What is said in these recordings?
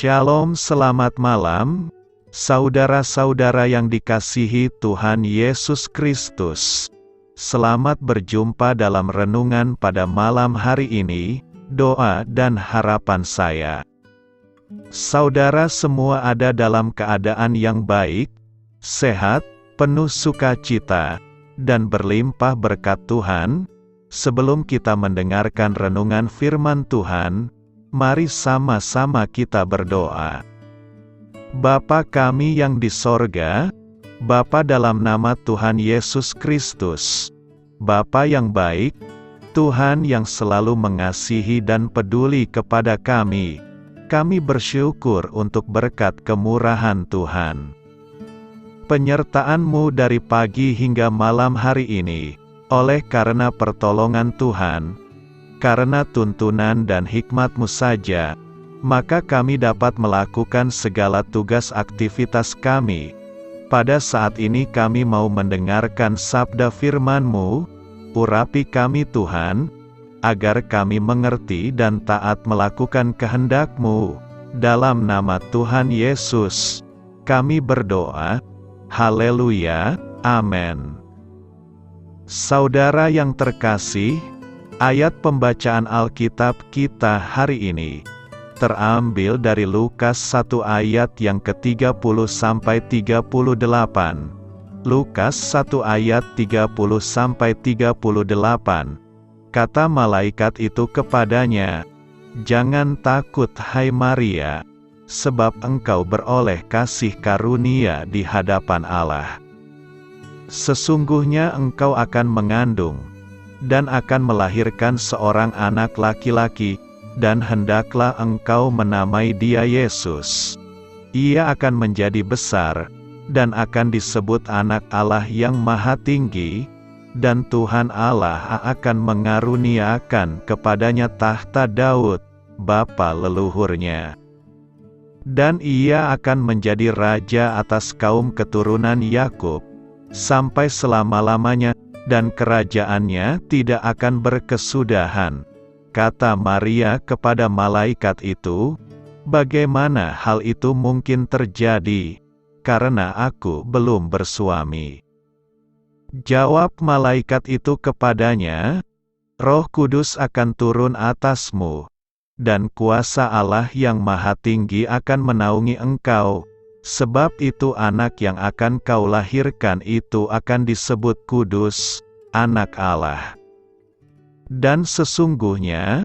Shalom, selamat malam, saudara-saudara yang dikasihi Tuhan Yesus Kristus. Selamat berjumpa dalam renungan pada malam hari ini. Doa dan harapan saya, saudara semua ada dalam keadaan yang baik, sehat, penuh sukacita, dan berlimpah berkat Tuhan. Sebelum kita mendengarkan renungan firman Tuhan, mari sama-sama kita berdoa. Bapa kami yang di sorga, Bapa dalam nama Tuhan Yesus Kristus, Bapa yang baik, Tuhan yang selalu mengasihi dan peduli kepada kami bersyukur untuk berkat kemurahan Tuhan. Penyertaan-Mu dari pagi hingga malam hari ini, oleh karena pertolongan Tuhan, karena tuntunan dan hikmat-Mu saja, maka kami dapat melakukan segala tugas aktivitas kami. Pada saat ini kami mau mendengarkan sabda firman-Mu, urapi kami Tuhan, agar kami mengerti dan taat melakukan kehendak-Mu. Dalam nama Tuhan Yesus, kami berdoa. Haleluya, amin. Saudara yang terkasih, ayat pembacaan Alkitab kita hari ini terambil dari Lukas 1 ayat yang ke-30 sampai 38. Lukas 1 ayat 30 sampai 38. Kata malaikat itu kepadanya, "Jangan takut hai Maria, sebab engkau beroleh kasih karunia di hadapan Allah. Sesungguhnya engkau akan mengandung, dan akan melahirkan seorang anak laki-laki, dan hendaklah engkau menamai dia Yesus. Ia akan menjadi besar, dan akan disebut anak Allah yang Maha Tinggi, dan Tuhan Allah akan mengaruniakan kepadanya tahta Daud, bapa leluhurnya. Dan ia akan menjadi raja atas kaum keturunan Yakub, sampai selama-lamanya, dan kerajaannya tidak akan berkesudahan." Kata Maria kepada malaikat itu, "Bagaimana hal itu mungkin terjadi, karena aku belum bersuami?" Jawab malaikat itu kepadanya, "Roh Kudus akan turun atasmu, dan kuasa Allah yang Maha Tinggi akan menaungi engkau. Sebab itu anak yang akan kau lahirkan itu akan disebut kudus, anak Allah. Dan sesungguhnya,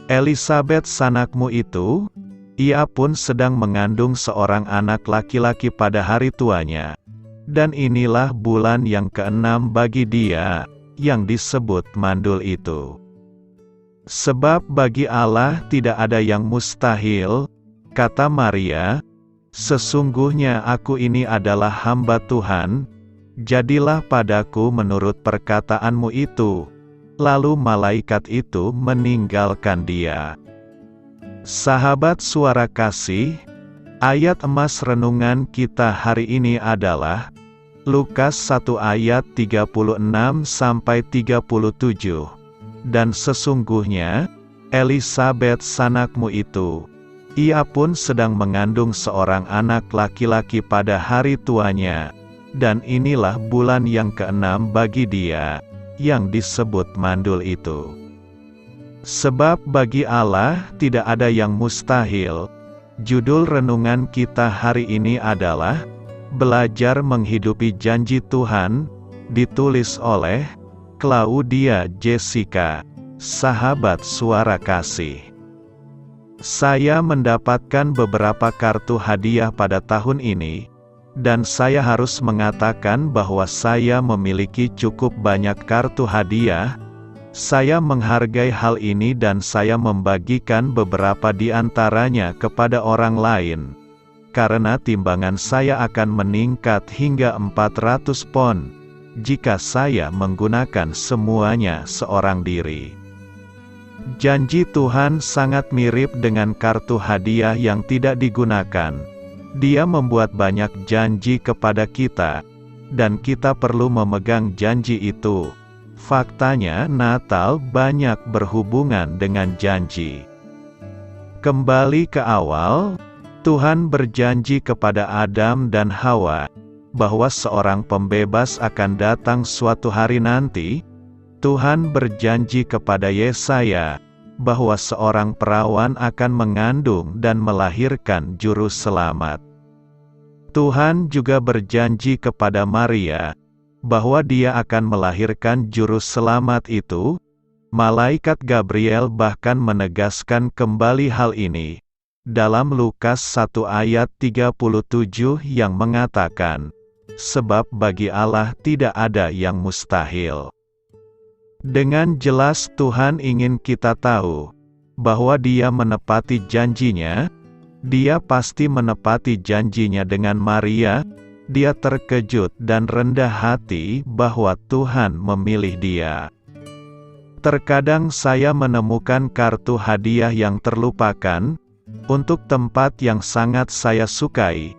Elisabet sanakmu itu, ia pun sedang mengandung seorang anak laki-laki pada hari tuanya. Dan inilah bulan yang ke-6 bagi dia, yang disebut mandul itu. Sebab bagi Allah tidak ada yang mustahil." Kata Maria, "Sesungguhnya aku ini adalah hamba Tuhan, jadilah padaku menurut perkataanmu itu." Lalu malaikat itu meninggalkan dia. Sahabat suara kasih, ayat emas renungan kita hari ini adalah Lukas 1 ayat 36 sampai 37. Dan sesungguhnya, Elisabet sanakmu itu, ia pun sedang mengandung seorang anak laki-laki pada hari tuanya, dan inilah bulan yang ke-6 bagi dia, yang disebut mandul itu. Sebab bagi Allah tidak ada yang mustahil. Judul renungan kita hari ini adalah Belajar Menghidupi Janji Tuhan, ditulis oleh Claudia Jessica, sahabat suara kasih. Saya mendapatkan beberapa kartu hadiah pada tahun ini, dan saya harus mengatakan bahwa saya memiliki cukup banyak kartu hadiah. Saya menghargai hal ini dan saya membagikan beberapa di antaranya kepada orang lain. Karena timbangan saya akan meningkat hingga 400 pon, jika saya menggunakan semuanya seorang diri. Janji Tuhan sangat mirip dengan kartu hadiah yang tidak digunakan. Dia membuat banyak janji kepada kita, dan kita perlu memegang janji itu. Faktanya Natal banyak berhubungan dengan janji. Kembali ke awal, Tuhan berjanji kepada Adam dan Hawa bahwa seorang pembebas akan datang suatu hari nanti. Tuhan berjanji kepada Yesaya bahwa seorang perawan akan mengandung dan melahirkan juru selamat. Tuhan juga berjanji kepada Maria bahwa dia akan melahirkan juru selamat itu. Malaikat Gabriel bahkan menegaskan kembali hal ini dalam Lukas 1 ayat 37 yang mengatakan, "Sebab bagi Allah tidak ada yang mustahil." Dengan jelas Tuhan ingin kita tahu bahwa Dia menepati janjinya. Dia pasti menepati janjinya dengan Maria. Dia terkejut dan rendah hati bahwa Tuhan memilih dia. Terkadang saya menemukan kartu hadiah yang terlupakan untuk tempat yang sangat saya sukai.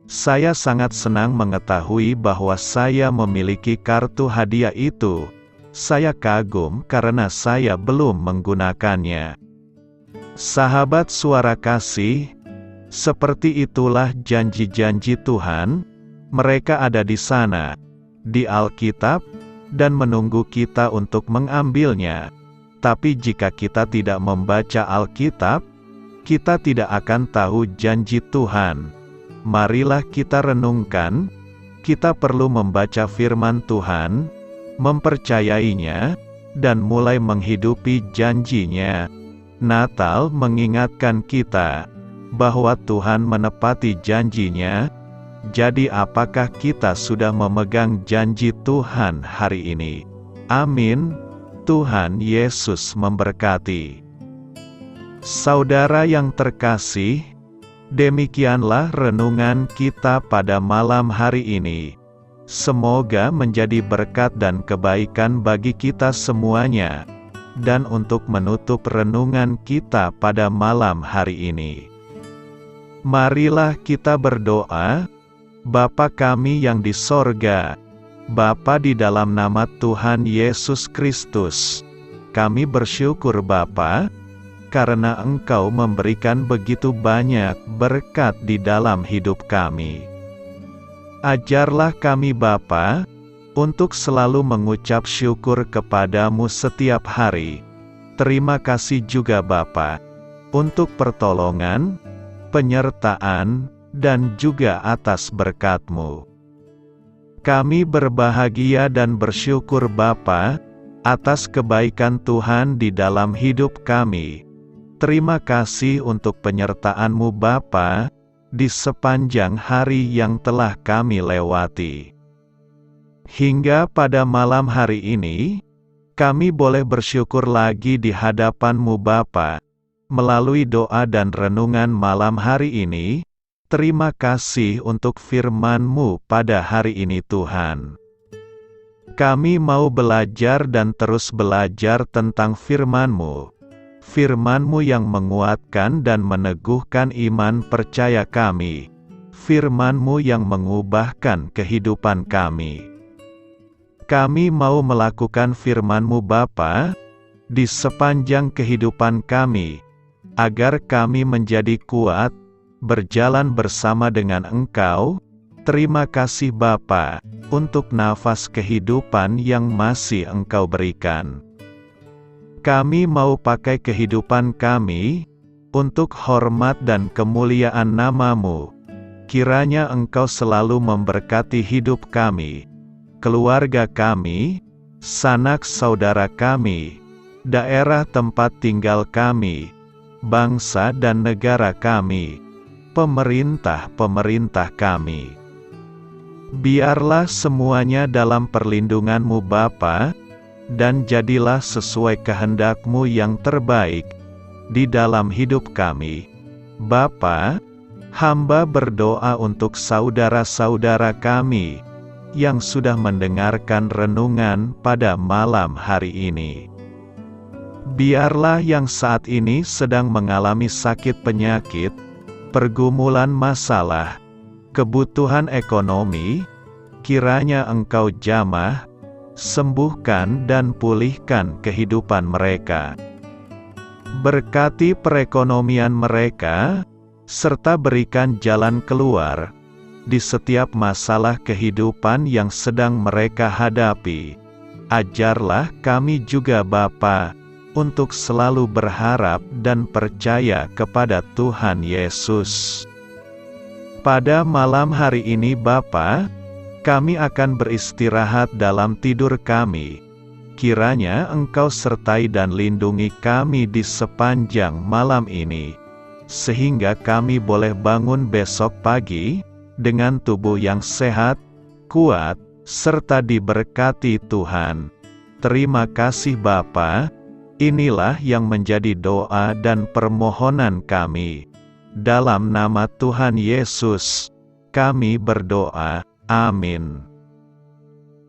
Saya sangat senang mengetahui bahwa saya memiliki kartu hadiah itu. Saya kagum karena saya belum menggunakannya. Sahabat Suara Kasih, seperti itulah janji-janji Tuhan. Mereka ada di sana, di Alkitab, dan menunggu kita untuk mengambilnya. Tapi jika kita tidak membaca Alkitab, kita tidak akan tahu janji Tuhan. Marilah kita renungkan, kita perlu membaca firman Tuhan, mempercayainya, dan mulai menghidupi janjinya. Natal mengingatkan kita bahwa Tuhan menepati janjinya. Jadi apakah kita sudah memegang janji Tuhan hari ini? Amin. Tuhan Yesus memberkati. Saudara yang terkasih, demikianlah renungan kita pada malam hari ini. Semoga menjadi berkat dan kebaikan bagi kita semuanya. Dan untuk menutup renungan kita pada malam hari ini, marilah kita berdoa. Bapa kami yang di sorga, Bapa di dalam nama Tuhan Yesus Kristus, kami bersyukur Bapa, karena Engkau memberikan begitu banyak berkat di dalam hidup kami. Ajarlah kami Bapa, untuk selalu mengucap syukur kepadamu setiap hari. Terima kasih juga Bapa, untuk pertolongan, penyertaan, dan juga atas berkat-Mu. Kami berbahagia dan bersyukur Bapa, atas kebaikan Tuhan di dalam hidup kami. Terima kasih untuk penyertaan-Mu Bapa, di sepanjang hari yang telah kami lewati. Hingga pada malam hari ini, kami boleh bersyukur lagi di hadapan-Mu Bapa. Melalui doa dan renungan malam hari ini, terima kasih untuk firman-Mu pada hari ini Tuhan. Kami mau belajar dan terus belajar tentang firman-Mu. Firman-Mu yang menguatkan dan meneguhkan iman percaya kami. Firman-Mu yang mengubahkan kehidupan kami. Kami mau melakukan firman-Mu Bapa, di sepanjang kehidupan kami, agar kami menjadi kuat, berjalan bersama dengan Engkau. Terima kasih Bapa, untuk nafas kehidupan yang masih Engkau berikan. Kami mau pakai kehidupan kami, untuk hormat dan kemuliaan nama-Mu. Kiranya Engkau selalu memberkati hidup kami, keluarga kami, sanak saudara kami, daerah tempat tinggal kami, bangsa dan negara kami, pemerintah-pemerintah kami. Biarlah semuanya dalam perlindungan-Mu Bapa, dan jadilah sesuai kehendak-Mu yang terbaik di dalam hidup kami. Bapa, hamba berdoa untuk saudara-saudara kami yang sudah mendengarkan renungan pada malam hari ini. Biarlah yang saat ini sedang mengalami sakit penyakit, pergumulan masalah, kebutuhan ekonomi, kiranya Engkau jamah, sembuhkan dan pulihkan kehidupan mereka. Berkati perekonomian mereka, serta berikan jalan keluar di setiap masalah kehidupan yang sedang mereka hadapi. Ajarlah kami juga Bapa, untuk selalu berharap dan percaya kepada Tuhan Yesus. Pada malam hari ini Bapa, kami akan beristirahat dalam tidur kami. Kiranya Engkau sertai dan lindungi kami di sepanjang malam ini, sehingga kami boleh bangun besok pagi dengan tubuh yang sehat, kuat, serta diberkati Tuhan. Terima kasih Bapa. Inilah yang menjadi doa dan permohonan kami. Dalam nama Tuhan Yesus, kami berdoa. Amin.